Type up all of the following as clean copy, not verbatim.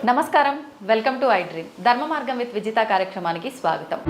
నమస్కారం, welcome to I dream. ధర్మ మార్గం విత్ విజిత కార్యక్రమానికి స్వాగతం.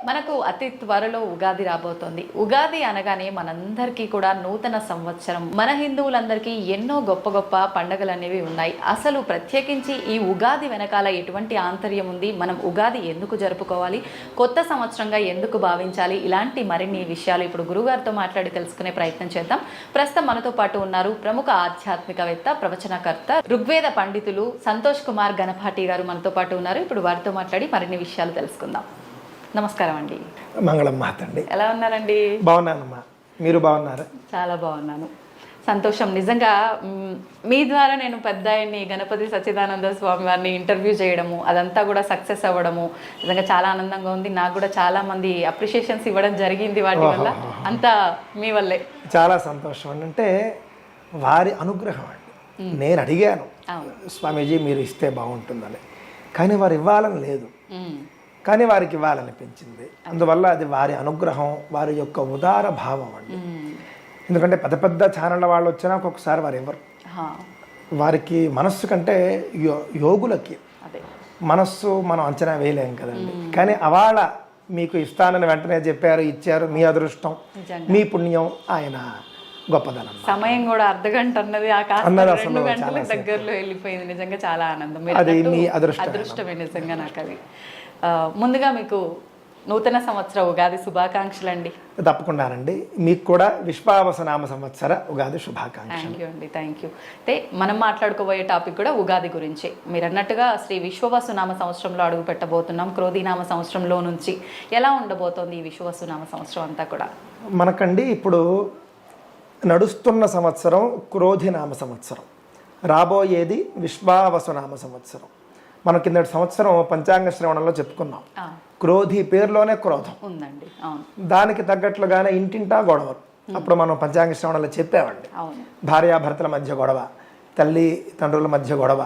మనకు అతి త్వరలో ఉగాది రాబోతోంది. ఉగాది అనగానే మనందరికీ కూడా నూతన సంవత్సరం. మన హిందువులందరికీ ఎన్నో గొప్ప గొప్ప పండుగలు అనేవి ఉన్నాయి. అసలు ప్రత్యేకించి ఈ ఉగాది వెనకాల ఎటువంటి ఆంతర్యం ఉంది, మనం ఉగాది ఎందుకు జరుపుకోవాలి, కొత్త సంవత్సరంగా ఎందుకు భావించాలి, ఇలాంటి మరిన్ని విషయాలు ఇప్పుడు గురుగారితో మాట్లాడి తెలుసుకునే ప్రయత్నం చేద్దాం. ప్రస్తుతం మనతో పాటు ఉన్నారు ప్రముఖ ఆధ్యాత్మికవేత్త, ప్రవచనకర్త, ఋగ్వేద పండితులు సంతోష్ కుమార్ గణపాటి గారు మనతో పాటు ఉన్నారు. ఇప్పుడు వారితో మాట్లాడి మరిన్ని విషయాలు తెలుసుకుందాం. నమస్కారం అండి. మంగళం మాతండి. ఎలా ఉన్నారండి? బాగున్నానమ్మా, మీరు బాగున్నారా? చాలా బాగున్నాను, సంతోషం. నిజంగా మీ ద్వారా నేను పెద్ద ఆయన్ని గణపతి సచ్చిదానంద స్వామి వారిని ఇంటర్వ్యూ చేయడము, అదంతా కూడా సక్సెస్ అవ్వడము నిజంగా చాలా ఆనందంగా ఉంది. నాకు కూడా చాలా మంది అప్రిషియేషన్స్ ఇవ్వడం జరిగింది వాటి వల్ల. అంతా మీ వల్లే. చాలా సంతోషం. అంటే వారి అనుగ్రహం అండి. నేను అడిగాను, స్వామీజీ మీరు ఇస్తే బాగుంటుందని, కానీ వారు ఇవ్వాలని లేదు, కానీ వారికి ఇవ్వాలనిపించింది. అందువల్ల అది వారి అనుగ్రహం, వారి యొక్క ఉదార భావం అండి. ఎందుకంటే పెద్ద పెద్ద ఛానళ్ళ వాళ్ళు వచ్చినా ఒక్కొక్కసారి వారు ఎవరు, వారికి మనస్సు కంటే యోగులకి మనస్సు మనం అంచనా వేయలేం కదండి. కానీ అవాళ మీకు ఇస్తానని వెంటనే చెప్పారు, ఇచ్చారు. మీ అదృష్టం, మీ పుణ్యం, ఆయన గొప్పదనం. సమయం కూడా అర్ధగంట అన్నది ఆ అసలు దగ్గరలో వెళ్ళిపోయింది. నిజంగా చాలా ఆనందం. అది మీ అదృష్టమే నిజంగా. నాకు అది ముందుగా మీకు నూతన సంవత్సర ఉగాది శుభాకాంక్షలు అండి. తప్పకుండానండి, మీకు కూడా విశ్వావసనామ సంవత్సర ఉగాది శుభాకాంక్షలు. థ్యాంక్ యూ అండి, థ్యాంక్ యూ. అయితే మనం మాట్లాడుకోబోయే టాపిక్ కూడా ఉగాది గురించి. మీరు అన్నట్టుగా శ్రీ విశ్వవసునామ సంవత్సరంలో అడుగు పెట్టబోతున్నాం. క్రోధీనామ సంవత్సరంలో నుంచి ఎలా ఉండబోతోంది ఈ విశ్వవసునామ సంవత్సరం అంతా కూడా? మనకండి ఇప్పుడు నడుస్తున్న సంవత్సరం క్రోధినామ సంవత్సరం, రాబోయేది విశ్వావసునామ సంవత్సరం. మన కిందటి సంవత్సరం పంచాంగ శ్రవణంలో చెప్పుకున్నాం, క్రోధి పేరులోనే క్రోధం ఉందండి. దానికి తగ్గట్లుగానే ఇంటింటా గొడవలు. అప్పుడు మనం పంచాంగ శ్రవణంలో చెప్పామండి, భార్యాభర్తల మధ్య గొడవ, తల్లి తండ్రుల మధ్య గొడవ,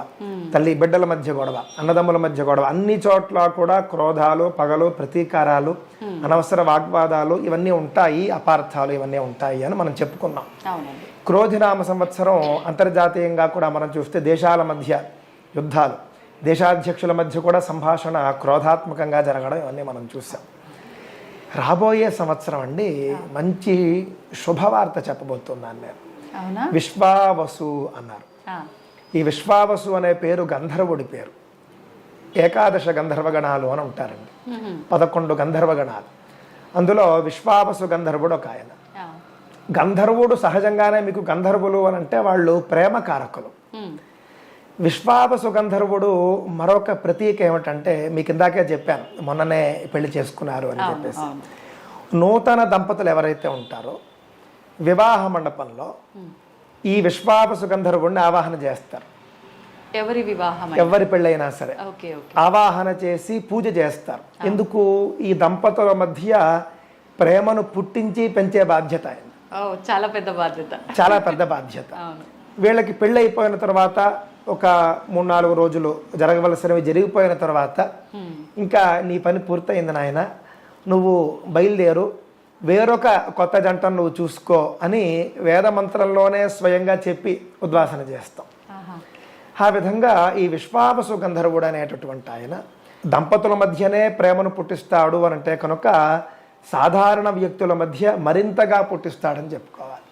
తల్లి బిడ్డల మధ్య గొడవ, అన్నదమ్ముల మధ్య గొడవ, అన్ని చోట్ల కూడా క్రోధాలు, పగలు, ప్రతీకారాలు, అనవసర వాగ్వాదాలు ఇవన్నీ ఉంటాయి, అపార్థాలు ఇవన్నీ ఉంటాయి అని మనం చెప్పుకున్నాం. క్రోధినామ సంవత్సరం అంతర్జాతీయంగా కూడా మనం చూస్తే దేశాల మధ్య యుద్ధాలు, దేశాధ్యక్షుల మధ్య కూడా సంభాషణ క్రోధాత్మకంగా జరగడం ఇవన్నీ మనం చూసాం. రాబోయే సంవత్సరం అండి మంచి శుభవార్త చెప్పబోతున్నాను నేను. విశ్వావసు అన్నారు. ఈ విశ్వావసు అనే పేరు గంధర్వుడి పేరు. ఏకాదశ గంధర్వగణాలు అని ఉంటారండి, 11 గంధర్వగణాలు. అందులో విశ్వావసు గంధర్వుడు ఒక ఆయన. గంధర్వుడు సహజంగానే మీకు గంధర్వులు అని అంటే వాళ్ళు ప్రేమకారకులు. విశ్వావసు గంధర్వుడు మరొక ప్రతీక ఏమిటంటే, మీకు ఇందాకే చెప్పాను, మొన్ననే పెళ్లి చేసుకున్నారు అని చెప్పేసి. నూతన దంపతులు ఎవరైతే ఉంటారో వివాహ మండపంలో ఈ విశ్వావసు గంధర్వుడిని ఆవాహన చేస్తారు. ఎవరి వివాహం, ఎవరి పెళ్ళైనా సరే ఆవాహన చేసి పూజ చేస్తారు. ఎందుకు? ఈ దంపతుల మధ్య ప్రేమను పుట్టించి పెంచే బాధ్యత ఆయన. చాలా పెద్ద బాధ్యత, చాలా పెద్ద బాధ్యత. వీళ్ళకి పెళ్ళి అయిపోయిన తర్వాత ఒక 3-4 రోజులు జరగవలసినవి జరిగిపోయిన తర్వాత, ఇంకా నీ పని పూర్తయింది నాయన, నువ్వు బయలుదేరు, వేరొక కొత్త జంటను నువ్వు చూసుకో అని వేదమంత్రంలోనే స్వయంగా చెప్పి ఉద్వాసన చేస్తాం. ఆ విధంగా ఈ విశ్వావసు గంధర్వుడు అనేటటువంటి ఆయన దంపతుల మధ్యనే ప్రేమను పుట్టిస్తాడు అని అంటే కనుక సాధారణ వ్యక్తుల మధ్య మరింతగా పుట్టిస్తాడని చెప్పుకోవాలి.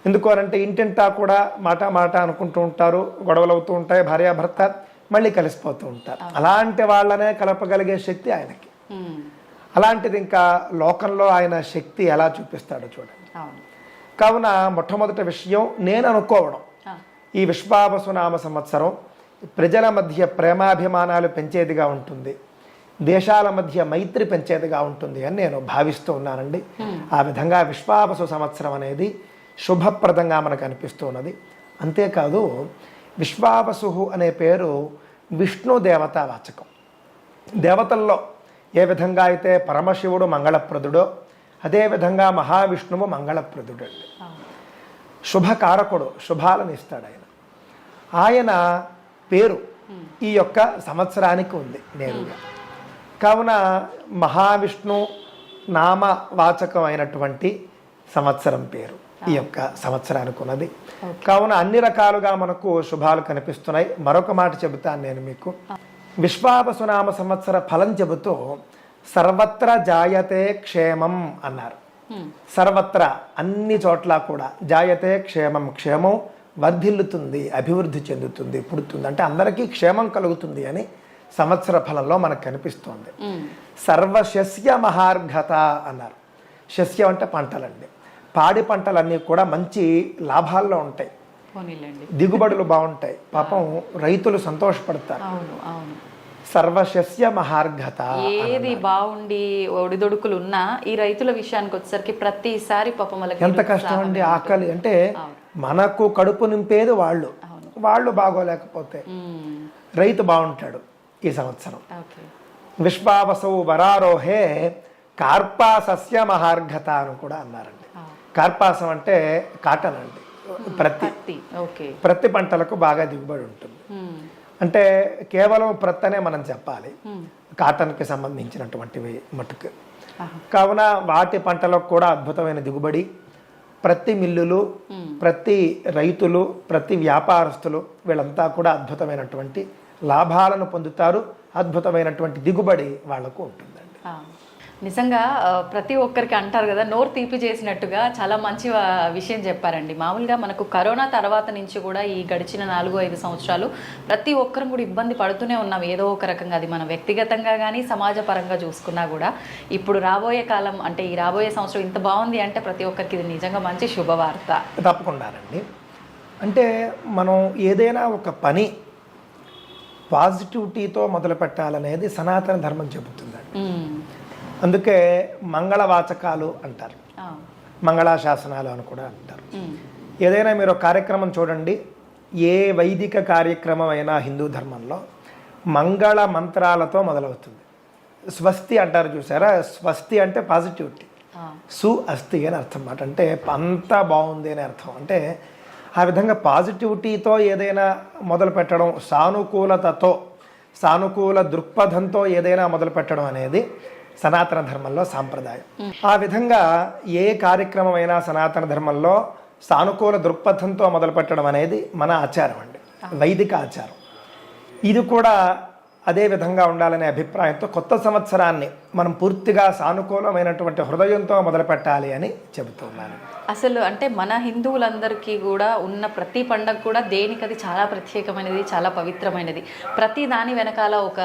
ఎందుకు అనంటే ఇంటింటా కూడా మాట మాట అనుకుంటూ ఉంటారు, గొడవలు అవుతూ ఉంటాయి, భార్యాభర్త మళ్ళీ కలిసిపోతూ ఉంటారు. అలాంటి వాళ్ళనే కలపగలిగే శక్తి ఆయనకి. అలాంటిది ఇంకా లోకంలో ఆయన శక్తి ఎలా చూపిస్తాడో చూడండి. కావున మొట్టమొదటి విషయం నేను అనుకోవడం, ఈ విశ్వావసునామ సంవత్సరం ప్రజల మధ్య ప్రేమాభిమానాలు పెంచేదిగా ఉంటుంది, దేశాల మధ్య మైత్రి పెంచేదిగా ఉంటుంది అని నేను భావిస్తూ ఉన్నానండి. ఆ విధంగా విశ్వావసు సంవత్సరం అనేది శుభప్రదంగా మనకు అనిపిస్తూ ఉన్నది. అంతేకాదు విశ్వావసు అనే పేరు విష్ణు దేవతా వాచకం. దేవతల్లో ఏ విధంగా అయితే పరమశివుడు మంగళప్రదుడో అదేవిధంగా మహావిష్ణువు మంగళప్రదుడు అండి. శుభకారకుడు, శుభాలను ఇస్తాడు ఆయన. ఆయన పేరు ఈ యొక్క సంవత్సరానికి ఉంది నేరుగా. కావున మహావిష్ణు నామవాచకం అయినటువంటి సంవత్సరం పేరు ఈ యొక్క సంవత్సరానికి ఉన్నది. కావున అన్ని రకాలుగా మనకు శుభాలు కనిపిస్తున్నాయి. మరొక మాట చెబుతాను నేను మీకు. విశ్వావసునామ సంవత్సర ఫలం చెబుతూ సర్వత్ర జాయతే క్షేమం అన్నారు. సర్వత్ర అన్ని చోట్ల కూడా జాయతే క్షేమం, క్షేమం వర్ధిల్లుతుంది, అభివృద్ధి చెందుతుంది, పుడుతుంది, అంటే అందరికీ క్షేమం కలుగుతుంది అని సంవత్సర ఫలంలో మనకు కనిపిస్తోంది. సర్వశస్య మహార్ఘత అన్నారు. శస్యం అంటే పంటలండి. పాడి పంటలన్నీ కూడా మంచి లాభాల్లో ఉంటాయి, దిగుబడులు బాగుంటాయి, పాపం రైతులు సంతోషపడతారు. సర్వశస్య మహార్ఘత. ఏది బాగుండి ఒడిదొడుకులు ఉన్నా ఈ రైతుల విషయానికి వచ్చేసరికి ప్రతిసారి పాపం ఎంత కష్టం అండి. ఆకలి అంటే మనకు కడుపు నింపేది వాళ్ళు, వాళ్ళు బాగోలేకపోతే రైతు బాగుంటాడు. ఈ సంవత్సరం విశ్వావసౌ వరారోహే కార్పాసస్య మహార్ఘత అని కూడా అన్నారండి. కార్పాసం అంటే కాటన్ అండి. ప్రతి పంటలకు బాగా దిగుబడి ఉంటుంది. అంటే కేవలం ప్రత్తనే మనం చెప్పాలి, కాటన్కి సంబంధించినటువంటివి మటుకు. కావున వాటి పంటలకు కూడా అద్భుతమైన దిగుబడి. ప్రతి మిల్లులు, ప్రతి రైతులు, ప్రతి వ్యాపారస్తులు వీళ్ళంతా కూడా అద్భుతమైనటువంటి లాభాలను పొందుతారు. అద్భుతమైనటువంటి దిగుబడి వాళ్లకు ఉంటుందండి. నిజంగా ప్రతి ఒక్కరికి అంటారు కదా, నోరు తీపి చేసినట్టుగా చాలా మంచి విషయం చెప్పారండి. మామూలుగా మనకు కరోనా తర్వాత నుంచి కూడా ఈ గడిచిన 4-5 సంవత్సరాలు ప్రతి ఒక్కరం కూడా ఇబ్బంది పడుతూనే ఉన్నాం ఏదో ఒక రకంగా. అది మన వ్యక్తిగతంగా కానీ సమాజ పరంగా చూసుకున్నా కూడా ఇప్పుడు రాబోయే కాలం అంటే ఈ రాబోయే సంవత్సరం ఇంత బాగుంది అంటే ప్రతి ఒక్కరికి ఇది నిజంగా మంచి శుభవార్త. తప్పకుండానండి. అంటే మనం ఏదైనా ఒక పని పాజిటివిటీతో మొదలు పెట్టాలనేది సనాతన ధర్మం చెబుతుందండి. అందుకే మంగళవాచకాలు అంటారు, మంగళాశాసనాలు అని కూడా అంటారు. ఏదైనా మీరు కార్యక్రమం చూడండి, ఏ వైదిక కార్యక్రమం అయినా హిందూ ధర్మంలో మంగళ మంత్రాలతో మొదలవుతుంది. స్వస్తి అంటారు చూసారా, స్వస్తి అంటే పాజిటివిటీ, సు అస్తి అని అర్థం అన్నమాట. అంటే అంతా బాగుంది అని అర్థం. అంటే ఆ విధంగా పాజిటివిటీతో ఏదైనా మొదలు పెట్టడం, సానుకూలతతో, సానుకూల దృక్పథంతో ఏదైనా మొదలు పెట్టడం అనేది సనాతన ధర్మంలో సాంప్రదాయం. ఆ విధంగా ఏ కార్యక్రమం అయినా సనాతన ధర్మంలో సానుకూల దృక్పథంతో మొదలు పెట్టడం అనేది మన ఆచారం అండి, వైదిక ఆచారం. ఇది కూడా అదే విధంగా ఉండాలనే అభిప్రాయంతో కొత్త సంవత్సరాన్ని మనం పూర్తిగా సానుకూలమైనటువంటి హృదయంతో మొదలు పెట్టాలి అని చెబుతున్నాను. అసలు అంటే మన హిందువులందరికీ కూడా ఉన్న ప్రతి పండగ కూడా దేనికది చాలా ప్రత్యేకమైనది, చాలా పవిత్రమైనది. ప్రతి దాని వెనకాల ఒక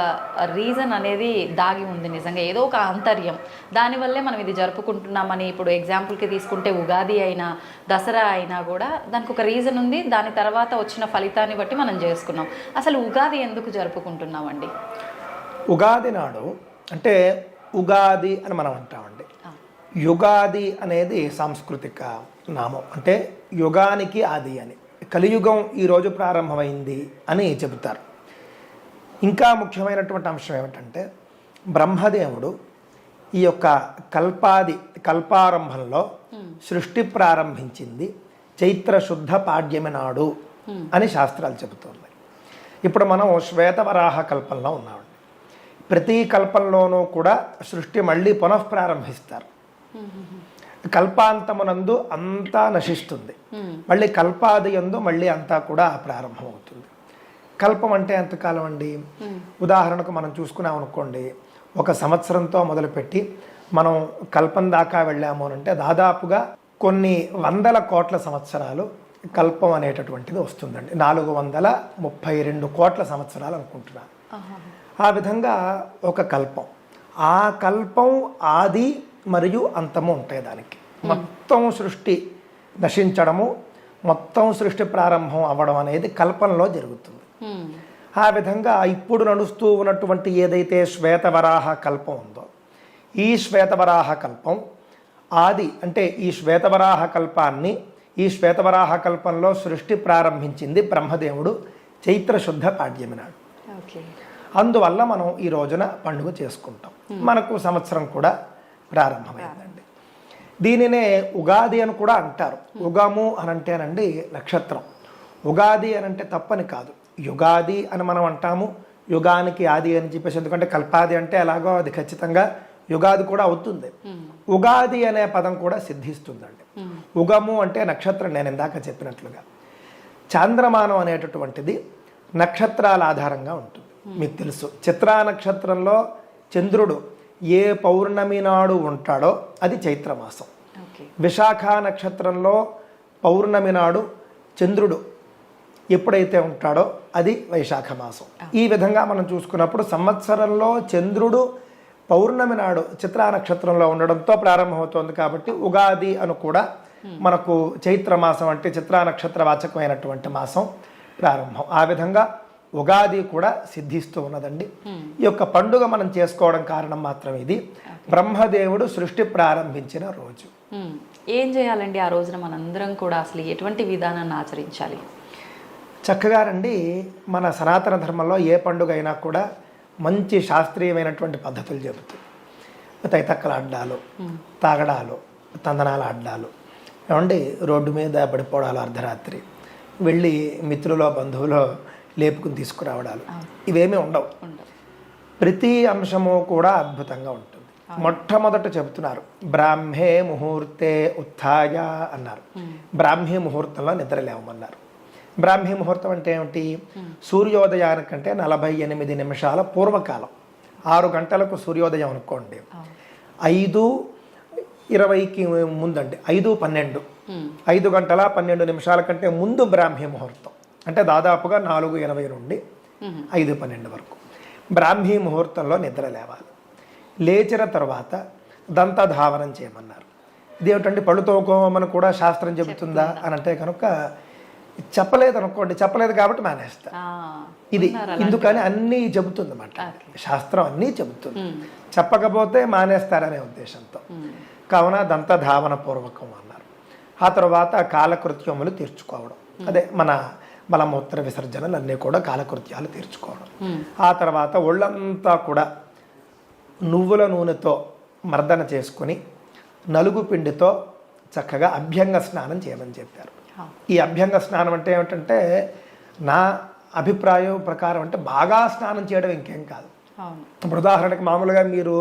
రీజన్ అనేది దాగి ఉంది. నిజంగా ఏదో ఒక ఆంతర్యం, దానివల్లే మనం ఇది జరుపుకుంటున్నామని. ఇప్పుడు ఎగ్జాంపుల్కి తీసుకుంటే ఉగాది అయినా దసరా అయినా కూడా దానికి ఒక రీజన్ ఉంది. దాని తర్వాత వచ్చిన ఫలితాన్ని బట్టి మనం చేసుకున్నాం. అసలు ఉగాది ఎందుకు జరుపుకుంటున్నామండి? ఉగాది నాడు అంటే ఉగాది అని మనం అంటామండి. యుగాది అనేది సాంస్కృతిక నామం. అంటే యుగానికి ఆది అని, కలియుగం ఈరోజు ప్రారంభమైంది అని చెబుతారు. ఇంకా ముఖ్యమైనటువంటి అంశం ఏమిటంటే బ్రహ్మదేవుడు ఈ యొక్క కల్పారంభంలో సృష్టి ప్రారంభించింది చైత్ర శుద్ధ పాడ్యమి నాడు అని శాస్త్రాలు చెబుతున్నాయి. ఇప్పుడు మనం శ్వేతవరాహ కల్పంలో ఉన్నామండి. ప్రతి కల్పంలోనూ కూడా సృష్టి మళ్ళీ పునఃప్రారంభిస్తారు. కల్పాంతమునందు అంతా నశిస్తుంది, మళ్ళీ కల్పాది యందు మళ్ళీ అంతా కూడా ప్రారంభమవుతుంది. కల్పం అంటే ఎంతకాలం అండి? ఉదాహరణకు మనం చూసుకున్నాం అనుకోండి, ఒక సంవత్సరంతో మొదలుపెట్టి మనం కల్పం దాకా వెళ్ళాము అంటే దాదాపుగా కొన్ని 100 కోట్ల సంవత్సరాలు కల్పం అనేటటువంటిది వస్తుందండి. 432 కోట్ల సంవత్సరాలు అనుకుంటున్నాను. ఆ విధంగా ఒక కల్పం, ఆ కల్పం ఆది మరియు అంతము ఉంటాయి. దానికి మొత్తం సృష్టి నశించడము, మొత్తం సృష్టి ప్రారంభం అవ్వడం అనేది కల్పంలో జరుగుతుంది. ఆ విధంగా ఇప్పుడు నడుస్తూ ఉన్నటువంటి ఏదైతే శ్వేతవరాహ కల్పం ఉందో, ఈ శ్వేతవరాహ కల్పం ఆది అంటే ఈ శ్వేతవరాహ కల్పాన్ని, ఈ శ్వేతవరాహ కల్పంలో సృష్టి ప్రారంభించింది బ్రహ్మదేవుడు చైత్ర శుద్ధ పాడ్యమి నాడు. అందువల్ల మనం ఈ రోజున పండుగ చేసుకుంటాం. మనకు సంవత్సరం కూడా ప్రారంభమైందండి. దీనినే ఉగాది అని కూడా అంటారు. ఉగము అని అంటేనండి నక్షత్రం. ఉగాది అని అంటే తప్పని కాదు, యుగాది అని మనం అంటాము. యుగానికి ఆది అని చెప్పేసి, ఎందుకంటే కల్పాది అంటే ఎలాగో అది ఖచ్చితంగా యుగాది కూడా అవుతుంది. ఉగాది అనే పదం కూడా సిద్ధిస్తుందండి. ఉగము అంటే నక్షత్రం, నేను ఇందాక చెప్పినట్లుగా. చాంద్రమానం అనేటటువంటిది నక్షత్రాల ఆధారంగా ఉంటుంది. మీకు తెలుసు, చిత్రా నక్షత్రంలో చంద్రుడు ఏ పౌర్ణమి నాడు ఉంటాడో అది చైత్రమాసం. విశాఖ నక్షత్రంలో పౌర్ణమి నాడు చంద్రుడు ఎప్పుడైతే ఉంటాడో అది వైశాఖ మాసం. ఈ విధంగా మనం చూసుకున్నప్పుడు సంవత్సరంలో చంద్రుడు పౌర్ణమి నాడు చిత్రా నక్షత్రంలో ఉండడంతో ప్రారంభమవుతోంది కాబట్టి ఉగాది అని కూడా మనకు చైత్రమాసం అంటే చిత్రా నక్షత్ర వాచకమైనటువంటి మాసం ప్రారంభం. ఆ విధంగా ఉగాది కూడా సిద్ధిస్తూ ఉన్నదండి. ఈ యొక్క పండుగ మనం చేసుకోవడం కారణం మాత్రం ఇది బ్రహ్మదేవుడు సృష్టి ప్రారంభించిన రోజు. ఏం చేయాలండి ఆ రోజున మనందరం కూడా? అసలు ఎటువంటి విధానాన్ని ఆచరించాలి? చక్కగా రండి, మన సనాతన ధర్మంలో ఏ పండుగ అయినా కూడా మంచి శాస్త్రీయమైనటువంటి పద్ధతులు చెబుతుంది. తైతక్కల అడ్డాలు, తాగడాలు, తందనాల అడ్డాలు, ఏమండి రోడ్డు మీద పడిపోవడాలు, అర్ధరాత్రి వెళ్ళి మిత్రులో బంధువులో లేపుకుని తీసుకురావడాలు, ఇవేమీ ఉండవు. ప్రతి అంశము కూడా అద్భుతంగా ఉంటుంది. మొట్టమొదట చెబుతున్నారు బ్రాహ్మే ముహూర్తే ఉత్థాయ అన్నారు. బ్రాహ్మీ ముహూర్తంలో నిద్ర లేవమన్నారు. బ్రాహ్మీ ముహూర్తం అంటే ఏమిటి? సూర్యోదయానికంటే 48 నిమిషాల పూర్వకాలం. 6 గంటలకు సూర్యోదయం అనుకోండి, 5:20కి ముందండి, 5:12, 5 గంటల 12 నిమిషాల కంటే ముందు బ్రాహ్మీ ముహూర్తం. అంటే దాదాపుగా 4:20 నుండి 5:12 వరకు బ్రాహ్మీ ముహూర్తంలో నిద్ర లేవాలి. లేచిన తర్వాత దంతధావనం చేయమన్నారు. ఇదేమిటండి పళ్ళు తోకోమని కూడా శాస్త్రం చెబుతుందా అని అంటే కనుక చెప్పలేదు అనుకోండి, చెప్పలేదు కాబట్టి మానేస్తా. ఇది ఇందుకని అన్నీ చెబుతుంది అన్నమాట, శాస్త్రం అన్నీ చెబుతుంది. చెప్పకపోతే మానేస్తారనే ఉద్దేశంతో కావున దంతధావన పూర్వకం అన్నారు. ఆ తర్వాత కాలకృత్యములు తీర్చుకోవడం, అదే మన మలమూత్ర విసర్జనలు అన్నీ కూడా కాలకృత్యాలు తీర్చుకోవడం. ఆ తర్వాత ఒళ్ళంతా కూడా నువ్వుల నూనెతో మర్దన చేసుకుని నలుగు పిండితో చక్కగా అభ్యంగ స్నానం చేయమని చెప్పారు. ఈ అభ్యంగ స్నానం అంటే ఏమిటంటే నా అభిప్రాయం ప్రకారం అంటే బాగా స్నానం చేయడం ఇంకేం కాదు. ఇప్పుడు ఉదాహరణకి మామూలుగా మీరు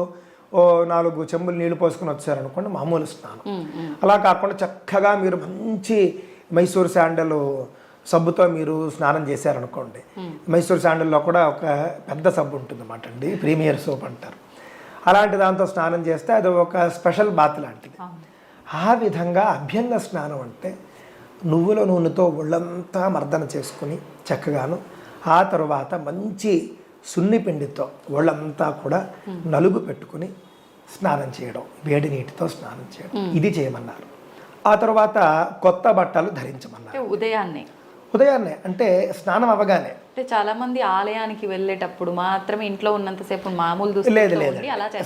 4 చెంబులు నీళ్లు పోసుకుని వచ్చారనుకోండి, మామూలు స్నానం. అలా కాకుండా చక్కగా మీరు మంచి మైసూర్ శాండల్ సబ్బుతో మీరు స్నానం చేశారనుకోండి, మైసూర్ శాండల్లో కూడా ఒక పెద్ద సబ్బు ఉంటుంది అన్నమాట అండి, ప్రీమియర్ సోప్ అంటారు. అలాంటి దాంతో స్నానం చేస్తే అది ఒక స్పెషల్ బాత్ లాంటిది. ఆ విధంగా అభ్యంగ స్నానం అంటే నువ్వుల నూనెతో ఒళ్ళంతా మర్దన చేసుకుని చక్కగాను ఆ తరువాత మంచి సున్ని పిండితో ఒళ్ళంతా కూడా నలుగు పెట్టుకుని స్నానం చేయడం, వేడి నీటితో స్నానం చేయడం, ఇది చేయమన్నారు. ఆ తర్వాత కొత్త బట్టలు ధరించమన్నారు. ఉదయాన్నే అంటే స్నానం అవ్వగానే. అంటే చాలా మంది ఆలయానికి వెళ్ళేటప్పుడు మాత్రమే ఇంట్లో ఉన్నంతసేపు మామూలు లేదు,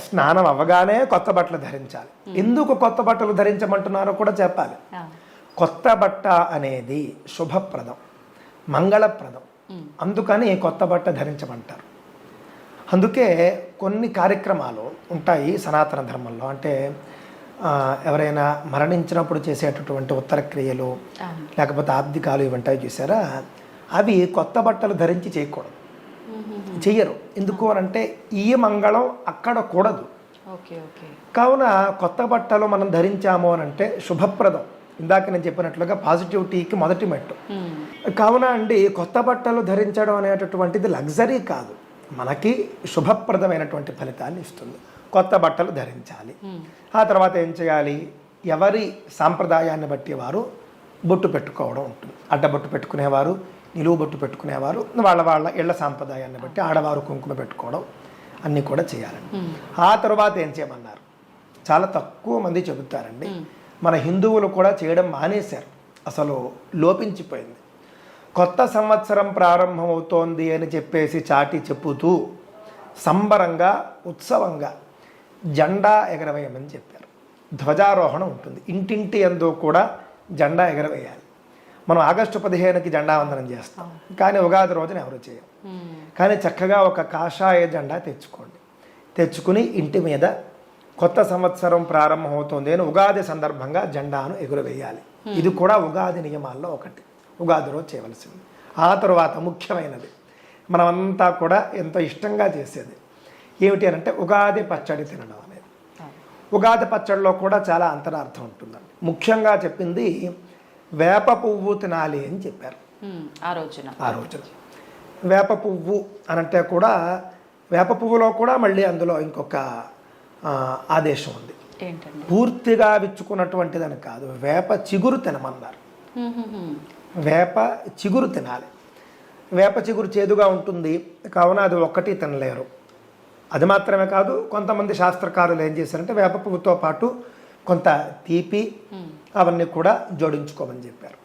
స్నానం అవ్వగానే కొత్త బట్టలు ధరించాలి. ఎందుకు కొత్త బట్టలు ధరించమంటున్నారో కూడా చెప్పాలి. కొత్త బట్ట అనేది శుభప్రదం, మంగళప్రదం, అందుకని కొత్త బట్ట ధరించమంటారు. అందుకే కొన్ని కార్యక్రమాలు ఉంటాయి సనాతన ధర్మంలో. అంటే ఎవరైనా మరణించినప్పుడు చేసేటటువంటి ఉత్తర క్రియలు లేకపోతే ఆబ్దికాలు ఇవి ఉంటాయి చూసారా, అవి కొత్త బట్టలు ధరించి చేయకూడదు, చెయ్యరు. ఎందుకు అనంటే ఈ మంగళం అక్కడ కూడదు. కావున కొత్త బట్టలు మనం ధరించాము అనంటే శుభప్రదం. ఇందాక నేను చెప్పినట్లుగా పాజిటివిటీకి మొదటి మెట్టు. కావున అండి కొత్త బట్టలు ధరించడం అనేటటువంటిది లగ్జరీ కాదు, మనకి శుభప్రదమైనటువంటి ఫలితాన్ని ఇస్తుంది. కొత్త బట్టలు ధరించాలి. ఆ తర్వాత ఏం చేయాలి? ఎవరి సాంప్రదాయాన్ని బట్టి వారు బొట్టు పెట్టుకోవడం ఉంటుంది. అడ్డబొట్టు పెట్టుకునేవారు, నిలువు బొట్టు పెట్టుకునేవారు, వాళ్ళ ఇళ్ల సాంప్రదాయాన్ని బట్టి ఆడవారు కుంకుమ పెట్టుకోవడం అన్నీ కూడా చేయాలండి. ఆ తర్వాత ఏం చేయమన్నారు? చాలా తక్కువ మంది చెబుతారండి. మన హిందువులు కూడా చేయడం మానేశారు, అసలు లోపించిపోయింది. కొత్త సంవత్సరం ప్రారంభమవుతోంది అని చెప్పేసి చాటి చెప్పుతూ సంబరంగా ఉత్సవంగా జెండా ఎగరవేయమని చెప్పారు. ధ్వజారోహణం ఉంటుంది, ఇంటింటి యందు కూడా జెండా ఎగరవేయాలి. మనం ఆగస్టు 15కి జెండా వందనం చేస్తాం, కానీ ఉగాది రోజున ఎవరు చేయం. కానీ చక్కగా ఒక కాషాయ జెండా తెచ్చుకుని ఇంటి మీద కొత్త సంవత్సరం ప్రారంభమవుతోంది అని ఉగాది సందర్భంగా జెండాను ఎగురవేయాలి. ఇది కూడా ఉగాది నియమాల్లో ఒకటి, ఉగాది రోజు చేయవలసింది. ఆ తరువాత ముఖ్యమైనది మనమంతా కూడా ఎంతో ఇష్టంగా చేసేది ఏమిటి అనంటే ఉగాది పచ్చడి తినడం అనేది. ఉగాది పచ్చడిలో కూడా చాలా అంతరార్థం ఉంటుందండి. ముఖ్యంగా చెప్పింది వేప పువ్వు తినాలి అని చెప్పారు ఆ రోజున. వేప పువ్వు అనంటే కూడా వేప పువ్వులో కూడా మళ్ళీ అందులో ఇంకొక ఆదేశం ఉంది. ఏంటండి? పూర్తిగా విచ్చుకున్నటువంటిదని కాదు, వేప చిగురు తినమన్నారు. వేప చిగురు తినాలి. వేప చిగురు చేదుగా ఉంటుంది కావున అది ఒక్కటి తినలేరు. అది మాత్రమే కాదు, కొంతమంది శాస్త్రకారులు ఏం చేశారంటే వేప పువ్వుతో పాటు కొంత తీపి అవన్నీ కూడా జోడించుకోమని చెప్పారు.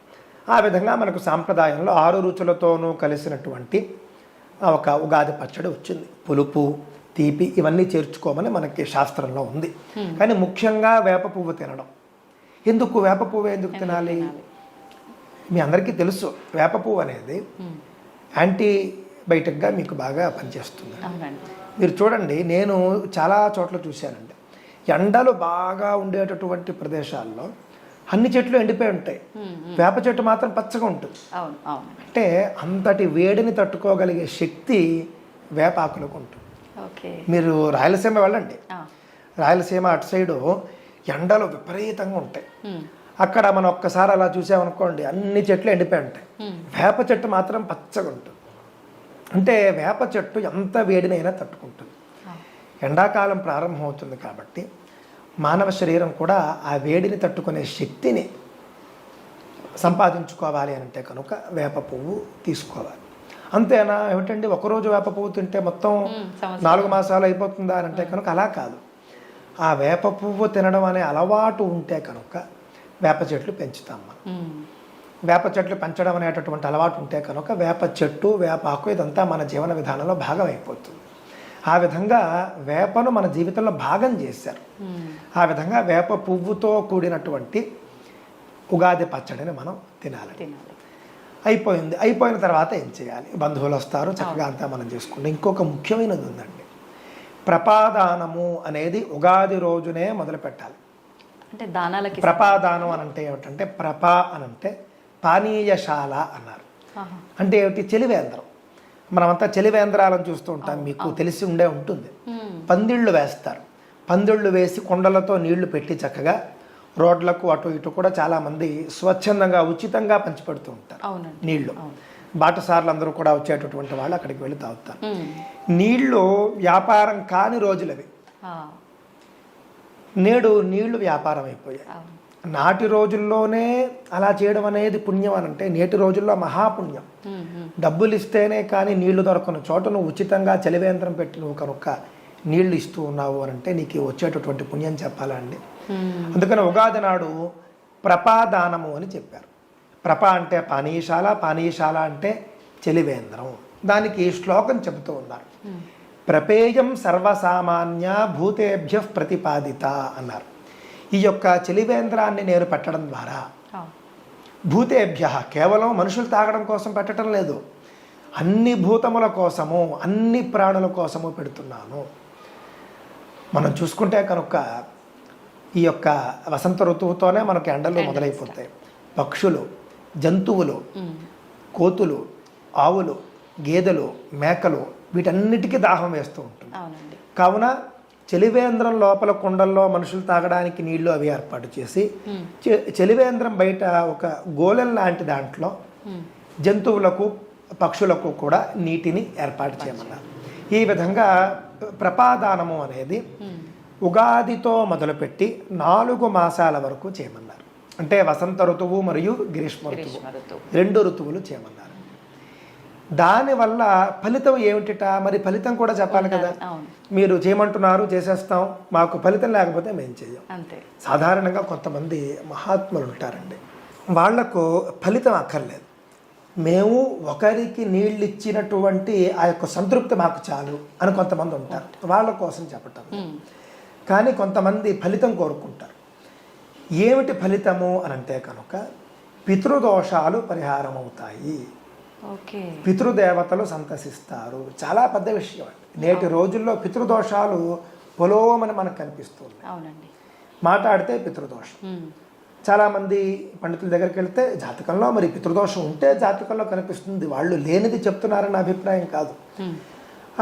ఆ విధంగా మనకు సాంప్రదాయంలో 6 రుచులతోనూ కలిసినటువంటి ఒక ఉగాది పచ్చడి వచ్చింది. పులుపు, తీపి ఇవన్నీ చేర్చుకోమని మనకి శాస్త్రంలో ఉంది. కానీ ముఖ్యంగా వేప పువ్వు తినడం. ఎందుకు వేప పువ్వు ఎందుకు తినాలి? మీ అందరికీ తెలుసు, వేప పువ్వు అనేది యాంటీబయాటిక్గా మీకు బాగా పనిచేస్తుంది. మీరు చూడండి, నేను చాలా చోట్ల చూశానండి, ఎండలు బాగా ఉండేటటువంటి ప్రదేశాల్లో అన్ని చెట్లు ఎండిపోయి ఉంటాయి, వేప చెట్టు మాత్రం పచ్చగా ఉంటుంది. అంటే అంతటి వేడిని తట్టుకోగలిగే శక్తి వేపాకులకు ఉంటుంది. మీరు రాయలసీమ వెళ్ళండి, రాయలసీమ అటు సైడు ఎండలు విపరీతంగా ఉంటాయి. అక్కడ మనం ఒక్కసారి అలా చూసామనుకోండి, అన్ని చెట్లు ఎండిపోయి ఉంటాయి, వేప చెట్టు మాత్రం పచ్చగా ఉంటుంది. అంటే వేప చెట్టు ఎంత వేడినైనా తట్టుకుంటుంది. ఎండాకాలం ప్రారంభమవుతుంది కాబట్టి మానవ శరీరం కూడా ఆ వేడిని తట్టుకునే శక్తిని సంపాదించుకోవాలి అంటే కనుక వేప పువ్వు తీసుకోవాలి. అంతేనా ఏమిటండి, ఒకరోజు వేప పువ్వు తింటే మొత్తం 4 మాసాలు అయిపోతుందా అని అంటే కనుక అలా కాదు. ఆ వేప పువ్వు తినడం అనే అలవాటు ఉంటే కనుక వేప చెట్లు పెంచుతాం మనం. వేప చెట్లు పెంచడం అనేటటువంటి అలవాటు ఉంటే కనుక వేప చెట్టు, వేపాకు ఇదంతా మన జీవన విధానంలో భాగం అయిపోతుంది. ఆ విధంగా వేపను మన జీవితంలో భాగం చేశారు. ఆ విధంగా వేప పువ్వుతో కూడినటువంటి ఉగాది పచ్చడిని మనం తినాలి. అయిపోయిన తర్వాత ఏం చేయాలి? బంధువులు వస్తారు, చక్కగా అంతా మనం చేసుకుంటాం. ఇంకొక ముఖ్యమైనది ఉందండి, ప్రపాదానము అనేది ఉగాది రోజునే మొదలు పెట్టాలి. అంటే దానాలకి ప్రపాదానం అని అంటే ఏమిటంటే, ప్రపా అనంటే పానీయశాల అన్నారు. అంటే ఏమిటి? చలివేంద్రం. మనమంతా చలివేంద్రాలను చూస్తూ ఉంటాం, మీకు తెలిసి ఉండే ఉంటుంది. పందిళ్ళు వేస్తారు, పందిళ్ళు వేసి కొండలతో నీళ్లు పెట్టి చక్కగా రోడ్లకు అటు ఇటు కూడా చాలామంది స్వచ్ఛందంగా ఉచితంగా పంచిపెడుతూ ఉంటారు నీళ్లు. బాటసార్లు అందరూ కూడా వచ్చేటటువంటి వాళ్ళు అక్కడికి వెళ్ళి తాగుతారు. నీళ్లు వ్యాపారం కాని రోజులవి. నేడు నీళ్లు వ్యాపారం అయిపోయాయి. నాటి రోజుల్లోనే అలా చేయడం అనేది పుణ్యం అని అంటే, నేటి రోజుల్లో మహాపుణ్యం. డబ్బులు ఇస్తేనే కానీ నీళ్లు దొరకని చోట నువ్వు ఉచితంగా చలివేంద్రం పెట్టి నువ్వు కనుక నీళ్లు ఇస్తూ ఉన్నావు అని అంటే నీకు వచ్చేటటువంటి పుణ్యం చెప్పాలండి. అందుకని ఉగాది నాడు ప్రపాదానము అని చెప్పారు. ప్రప అంటే పానీయశాల, పానీయశాల అంటే చలివేంద్రం. దానికి శ్లోకం చెబుతూ ఉన్నారు, ప్రపేయం సర్వసామాన్య భూతేభ్య ప్రతిపాదిత అన్నారు. ఈ యొక్క చలివేంద్రాన్ని నేను పెట్టడం ద్వారా భూతేభ్య, కేవలం మనుషులు తాగడం కోసం పెట్టడం లేదు, అన్ని భూతముల కోసము, అన్ని ప్రాణుల కోసము పెడుతున్నాను. మనం చూసుకుంటే కనుక ఈ యొక్క వసంత ఋతువుతోనే మనకు ఎండలు మొదలైపోతాయి. పక్షులు, జంతువులు, కోతులు, ఆవులు, గేదెలు, మేకలు వీటన్నిటికీ దాహం వేస్తూ ఉంటుంది. కావున చలివేంద్రం లోపల కుండల్లో మనుషులు తాగడానికి నీళ్లు అవి ఏర్పాటు చేసి, చలివేంద్రం బయట ఒక గోలెం లాంటి దాంట్లో జంతువులకు, పక్షులకు కూడా నీటిని ఏర్పాటు చేయమన్నారు. ఈ విధంగా ప్రపాదానము అనేది ఉగాదితో మొదలుపెట్టి 4 మాసాల వరకు చేయమన్నారు. అంటే వసంత ఋతువు మరియు గ్రీష్మ ఋతువు 2 ఋతువులు చేయమన్నారు. దానివల్ల ఫలితం ఏమిటిట? మరి ఫలితం కూడా చెప్పాలి కదా. మీరు చేయమంటున్నారు, చేసేస్తాం, మాకు ఫలితం లేకపోతే మేము చేయం. సాధారణంగా కొంతమంది మహాత్ములు ఉంటారండి, వాళ్లకు ఫలితం అక్కర్లేదు, మేము ఒకరికి నీళ్ళు ఇచ్చినటువంటి ఆ యొక్క సంతృప్తి మాకు చాలు అని కొంతమంది ఉంటారు. వాళ్ళ కోసం చెప్పటం. కానీ కొంతమంది ఫలితం కోరుకుంటారు. ఏమిటి ఫలితము అని అంటే కనుక పితృదోషాలు పరిహారం అవుతాయి, పితృదేవతలు సంతసిస్తారు. చాలా పెద్ద విషయం అండి. నేటి రోజుల్లో పితృదోషాలు పొలోమని మనకు కనిపిస్తుంది. మాట్లాడితే పితృదోషం. చాలామంది పండితుల దగ్గరికి వెళ్తే జాతకంలో మరి పితృదోషం ఉంటే జాతకంలో కనిపిస్తుంది, వాళ్ళు లేనిది చెప్తున్నారన్న అభిప్రాయం కాదు.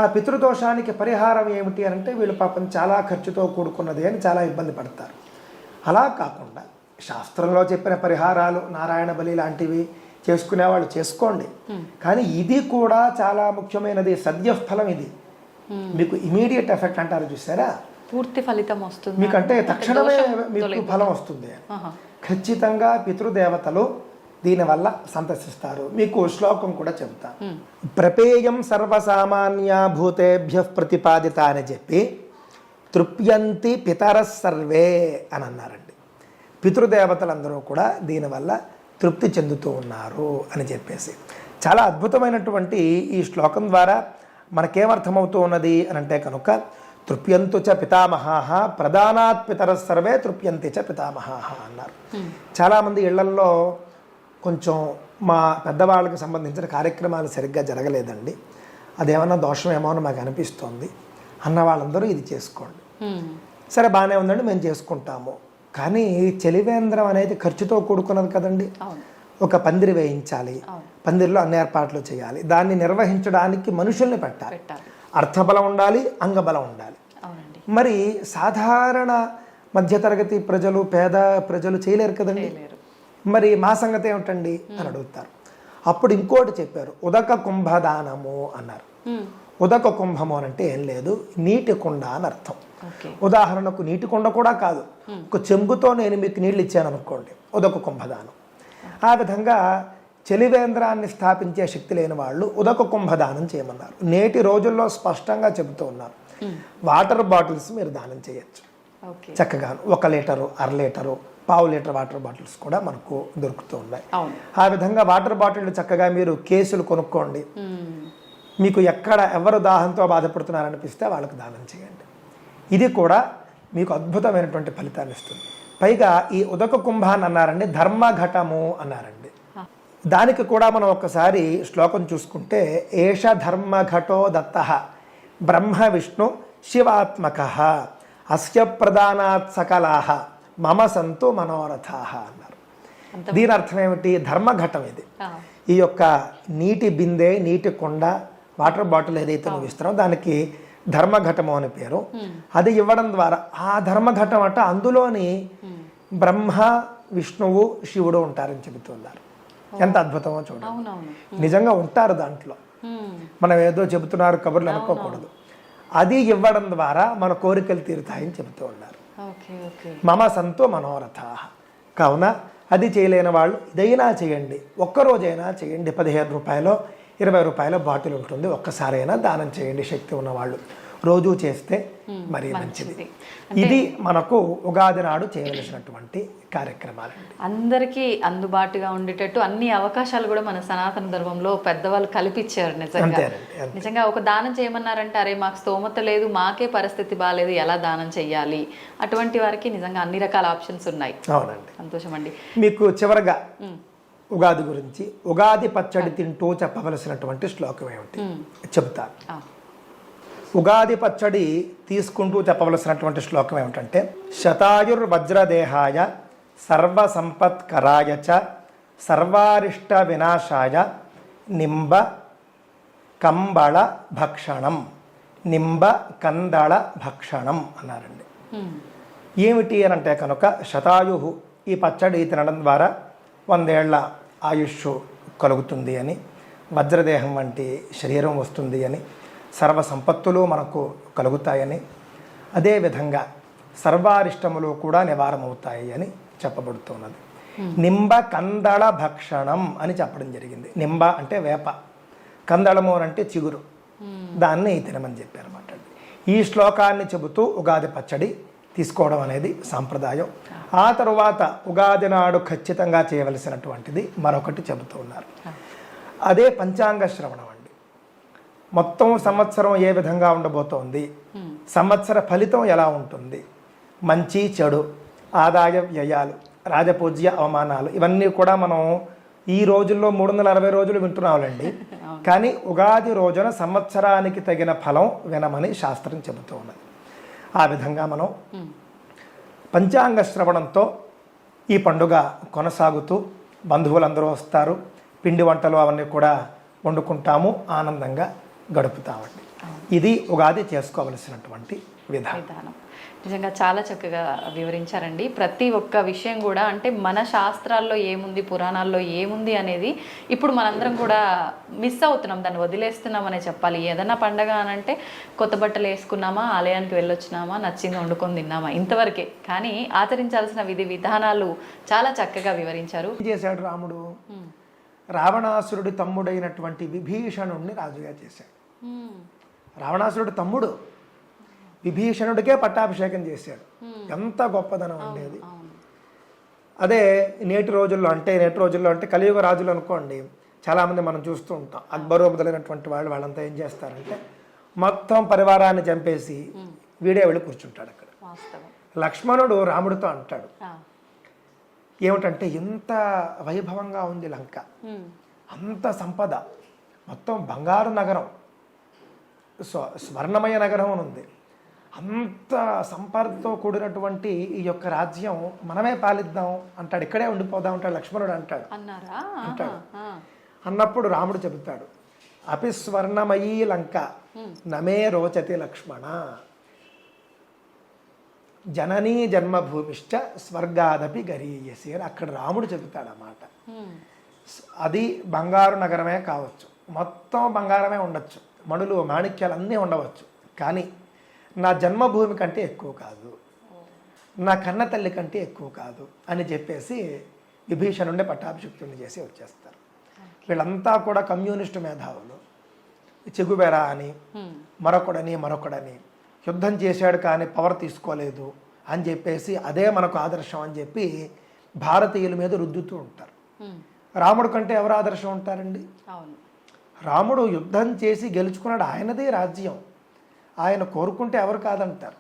ఆ పితృదోషానికి పరిహారం ఏమిటి అంటే వీళ్ళు పాపం చాలా ఖర్చుతో కూడుకున్నది అని చాలా ఇబ్బంది పడతారు. అలా కాకుండా శాస్త్రంలో చెప్పిన పరిహారాలు నారాయణ బలి లాంటివి చేసుకునే వాళ్ళు చేసుకోండి. కానీ ఇది కూడా చాలా ముఖ్యమైనది, సద్యఫలం ఇది. మీకు ఇమీడియట్ ఎఫెక్ట్ అంటారు చూసారా, పూర్తి ఫలితం వస్తుంది మీకంటే తక్షణమే మీకు ఫలం వస్తుంది. ఖచ్చితంగా పితృదేవతలు దీనివల్ల సంతసిస్తారు. మీకు శ్లోకం కూడా చెబుతా. ప్రపేయం సర్వసామాన్య భూతేభ్య ప్రతిపాదిత అని చెప్పి తృప్యంతి పితర సర్వే అని అన్నారండి. పితృదేవతలందరూ కూడా దీనివల్ల తృప్తి చెందుతూ ఉన్నారు అని చెప్పేసి చాలా అద్భుతమైనటువంటి ఈ శ్లోకం ద్వారా మనకేమర్థమవుతూ ఉన్నది అని అంటే కనుక తృప్యంతు చ పితామహాః ప్రధానాత్ పితర సర్వే తృప్యంతి చ పితామహాః అన్నారు. చాలామంది ఇళ్లల్లో కొంచెం మా పెద్దవాళ్ళకి సంబంధించిన కార్యక్రమాలు సరిగ్గా జరగలేదండి, అదేమన్నా దోషమేమో అని మాకు అనిపిస్తోంది అన్న వాళ్ళందరూ ఇది చేసుకోండి. సరే బాగానే ఉందండి, మేము చేసుకుంటాము. కానీ చలివేంద్రం అనేది ఖర్చుతో కూడుకున్నది కదండి. ఒక పందిరి వేయించాలి, పందిరిలో అన్ని ఏర్పాట్లు చేయాలి, దాన్ని నిర్వహించడానికి మనుషుల్ని పెట్టాలి, అర్థబలం ఉండాలి, అంగబలం ఉండాలి. మరి సాధారణ మధ్యతరగతి ప్రజలు, పేద ప్రజలు చేయలేరు కదండి. మరి మా సంగతి ఏమిటండి అని అడుగుతారు. అప్పుడు ఇంకోటి చెప్పారు, ఉదక కుంభదానము అన్నారు. ఉదక కుంభము అంటే ఏం లేదు, నీటి కుండ అని అర్థం. ఉదాహరణకు నీటి కుండ కూడా కాదు, ఒక చెంబుతో నేను మీకు నీళ్ళు ఇచ్చాను అనుకోండి, ఉదక కుంభదానం. ఆ విధంగా చలివేంద్రాన్ని స్థాపించే శక్తి లేని వాళ్ళు ఉదక కుంభదానం చేయమన్నారు. నేటి రోజుల్లో స్పష్టంగా చెబుతూ ఉన్నారు, వాటర్ బాటిల్స్ మీరు దానం చేయొచ్చు చక్కగా. 1 litre, 1/2 litre, 1/2 litre water bottles కూడా మనకు దొరుకుతూ ఉన్నాయి. ఆ విధంగా వాటర్ బాటిల్ చక్కగా మీరు కేసులు కొనుక్కోండి. మీకు ఎక్కడ ఎవరు దాహంతో బాధపడుతున్నారనిపిస్తే వాళ్ళకి దానం చేయండి. ఇది కూడా మీకు అద్భుతమైనటువంటి ఫలితాన్ని ఇస్తుంది. పైగా ఈ ఉదక కుంభాన్ని అన్నారండి, ధర్మఘటము అన్నారండి. దానికి కూడా మనం ఒక్కసారి శ్లోకం చూసుకుంటే, ఏష ధర్మఘటో దత్తః బ్రహ్మ విష్ణు శివాత్మక అస్య ప్రధానాత్ సకలాః మమ సంతు మనోరథాః అన్నారు. దీని అర్థం ఏమిటి? ధర్మఘటం ఇది. ఈ యొక్క నీటి బిందె, నీటి కొండ, వాటర్ బాటిల్ ఏదైతే నువ్వు ఇస్తున్నావు దానికి ధర్మఘటము అని పేరు. అది ఇవ్వడం ద్వారా ఆ ధర్మఘటం అట అందులోని బ్రహ్మ విష్ణువు శివుడు ఉంటారని చెబుతున్నారు. ఎంత అద్భుతమో చూడండి. నిజంగా ఉంటారు దాంట్లో, మనం ఏదో చెబుతున్నారు కబుర్లు అనుకోకూడదు. అది ఇవ్వడం ద్వారా మన కోరికలు తీరుతాయని చెబుతూ ఉన్నారు. మమ సంతో మనోరథాః. కావున అది చేయలేని వాళ్ళు ఇదైనా చేయండి, ఒక్కరోజైనా చేయండి. 15 రూపాయలు 20 రూపాయల బాటిల్ ఉంటుంది, ఒక్కసారైనా దానం చేయండి శక్తి ఉన్నవాళ్ళు. రోజు చేస్తే మరీ మంచిది. ఇది మనకు ఉగాది నాడు చేయవలసినటువంటి కార్యక్రమాలండి. అందరికీ అందుబాటుగా ఉండేటట్టు అన్ని అవకాశాలు కూడా మన సనాతన ధర్మంలో పెద్దవాళ్ళు కల్పించారు. నిజంగా ఒక దానం చేయమన్నారంటే అరే మాకు స్తోమత లేదు, మాకే పరిస్థితి బాగాలేదు, ఎలా దానం చెయ్యాలి, అటువంటి వారికి నిజంగా అన్ని రకాల ఆప్షన్స్ ఉన్నాయి. అవునండి, సంతోషం అండి. మీకు చివరగా ఉగాది గురించి ఉగాది పచ్చడి తింటూ చెప్పవలసినటువంటి శ్లోకం ఏమిటి చెబుతాను. ఉగాది పచ్చడి తీసుకుంటూ చెప్పవలసినటువంటి శ్లోకం ఏమిటంటే, శతాయుర్వజ్రదేహాయ సర్వసంపత్కరాయ చ సర్వారిష్ట వినాశాయ నింబ కంబళ భక్షణం, నింబ కందళ భక్షణం అన్నారండి. ఏమిటి అని అంటే కనుక, శతాయు ఈ పచ్చడి తినడం ద్వారా 100 ఏళ్ల ఆయుష్ కలుగుతుంది అని, వజ్రదేహం వంటి శరీరం వస్తుంది అని, సర్వ సంపత్తులు మనకు కలుగుతాయని, అదేవిధంగా సర్వారిష్టములు కూడా నివారమవుతాయి అని చెప్పబడుతున్నది. నింబ కందళ భక్షణం అని చెప్పడం జరిగింది. నింబ అంటే వేప, కందళము అంటే చిగురు, దాన్ని తినమని చెప్పారన్నమాట. ఈ శ్లోకాన్ని చెబుతూ ఉగాది పచ్చడి తీసుకోవడం అనేది సాంప్రదాయం. ఆ తరువాత ఉగాది నాడు ఖచ్చితంగా చేయవలసినటువంటిది మరొకటి చెబుతూ ఉన్నారు. అదే పంచాంగ శ్రవణం అండి. మొత్తం సంవత్సరం ఏ విధంగా ఉండబోతోంది, సంవత్సర ఫలితం ఎలా ఉంటుంది, మంచి చెడు, ఆదాయ వ్యయాలు, రాజపూజ్య అవమానాలు, ఇవన్నీ కూడా మనం ఈ రోజుల్లో 360 రోజులు వింటున్నామండి. కానీ ఉగాది రోజున సంవత్సరానికి తగిన ఫలం వినమని శాస్త్రం చెబుతూ ఉన్నది. ఆ విధంగా మనం పంచాంగ శ్రవణంతో ఈ పండుగ కొనసాగుతూ బంధువులందరూ వస్తారు, పిండి వంటలు అవన్నీ కూడా వండుకుంటాము, ఆనందంగా గడుపుతామండి. ఇది ఉగాది చేసుకోవలసినటువంటి విధానం. నిజంగా చాలా చక్కగా వివరించారండి. ప్రతి ఒక్క విషయం కూడా అంటే మన శాస్త్రాల్లో ఏముంది, పురాణాల్లో ఏముంది అనేది ఇప్పుడు మనందరం కూడా మిస్ అవుతున్నాం, దాన్ని వదిలేస్తున్నామనే చెప్పాలి. ఏదైనా పండగ అనంటే కొత్త బట్టలు వేసుకున్నామా, ఆలయానికి వెళ్ళొచ్చినామా, నచ్చింది వండుకొని తిన్నామా, ఇంతవరకే. కానీ ఆచరించాల్సిన విధి విధానాలు చాలా చక్కగా వివరించారు. ఏం చేశాడు రాముడు? రావణాసురుడి తమ్ముడైనటువంటి విభీషణుడిని రాజుగా చేశాడు. రావణాసురుడి తమ్ముడు విభీషణుడికే పట్టాభిషేకం చేశాడు. ఎంత గొప్పదనం ఉండేది. అదే నేటి రోజుల్లో అంటే కలియుగ రాజులు అనుకోండి, చాలామంది మనం చూస్తూ ఉంటాం. అక్బరు మొదలైనటువంటి వాళ్ళంతా ఏం చేస్తారంటే మొత్తం పరివారాన్ని చంపేసి వీడే వెళ్ళి కూర్చుంటాడు అక్కడ. లక్ష్మణుడు రాముడితో అంటాడు, ఏమిటంటే ఎంత వైభవంగా ఉంది లంక, అంత సంపద, మొత్తం బంగారు నగరం, స్వర్ణమయ నగరం అని ఉంది, అంత సంపదతో కూడినటువంటి ఈ యొక్క రాజ్యం మనమే పాలిద్దాం అంటాడు, ఇక్కడే ఉండిపోదాం అంటాడు లక్ష్మణుడు అంటాడు. అన్నప్పుడు రాముడు చెబుతాడు, అపి స్వర్ణమయీ లంక నమే రోచతి లక్ష్మణ జననీ జన్మభూమిశ్చ స్వర్గాదపి గరీయసి అని అక్కడ రాముడు చెబుతాడు అన్నమాట. అది బంగారు నగరమే కావచ్చు, మొత్తం బంగారమే ఉండొచ్చు, మణులు మాణిక్యాలు అన్నీ ఉండవచ్చు, కానీ నా జన్మభూమి కంటే ఎక్కువ కాదు, నా కన్న తల్లి కంటే ఎక్కువ కాదు అని చెప్పేసి విభీషణుండే పట్టాభిషిక్తుడిని చేసి వచ్చేస్తారు. వీళ్ళంతా కూడా కమ్యూనిస్టు మేధావులు. చెగుబెరా అని మరొకడని యుద్ధం చేశాడు కానీ పవర్ తీసుకోలేదు అని చెప్పేసి అదే మనకు ఆదర్శం అని చెప్పి భారతీయుల మీద రుద్దుతూ ఉంటారు. రాముడు కంటే ఎవరు ఆదర్శం ఉంటారండి? రాముడు యుద్ధం చేసి గెలుచుకున్నాడు, ఆయనదే రాజ్యం, ఆయన కోరుకుంటే ఎవరు కాదంటారు.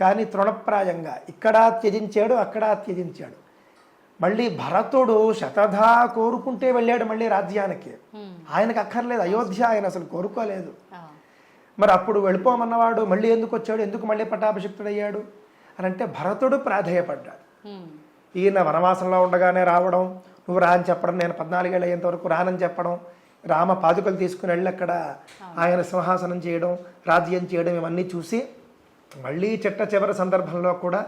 కానీ తృణప్రాయంగా ఇక్కడా త్యజించాడు, అక్కడా త్యజించాడు. మళ్ళీ భరతుడు శతధా కోరుకుంటే వెళ్ళాడు మళ్ళీ రాజ్యానికి, ఆయనకు అక్కర్లేదు, అయోధ్య ఆయన అసలు కోరుకోలేదు. మరి అప్పుడు వెళ్ళిపోమన్నవాడు మళ్ళీ ఎందుకు వచ్చాడు, ఎందుకు మళ్ళీ పట్టాభిషిక్తుడయ్యాడు అని అంటే భరతుడు ప్రాధేయపడ్డాడు. ఈయన వనవాసంలో ఉండగానే రావడం, నువ్వు రా అని చెప్పడం, నేను 14 ఏళ్ళు అయ్యేంత వరకు రానని చెప్పడం, రామ పాదుకలు తీసుకుని వెళ్ళి అక్కడ ఆయన సింహాసనం చేయడం, రాజ్యం చేయడం, ఇవన్నీ చూసి మళ్ళీ చివరి సందర్భంలో కూడా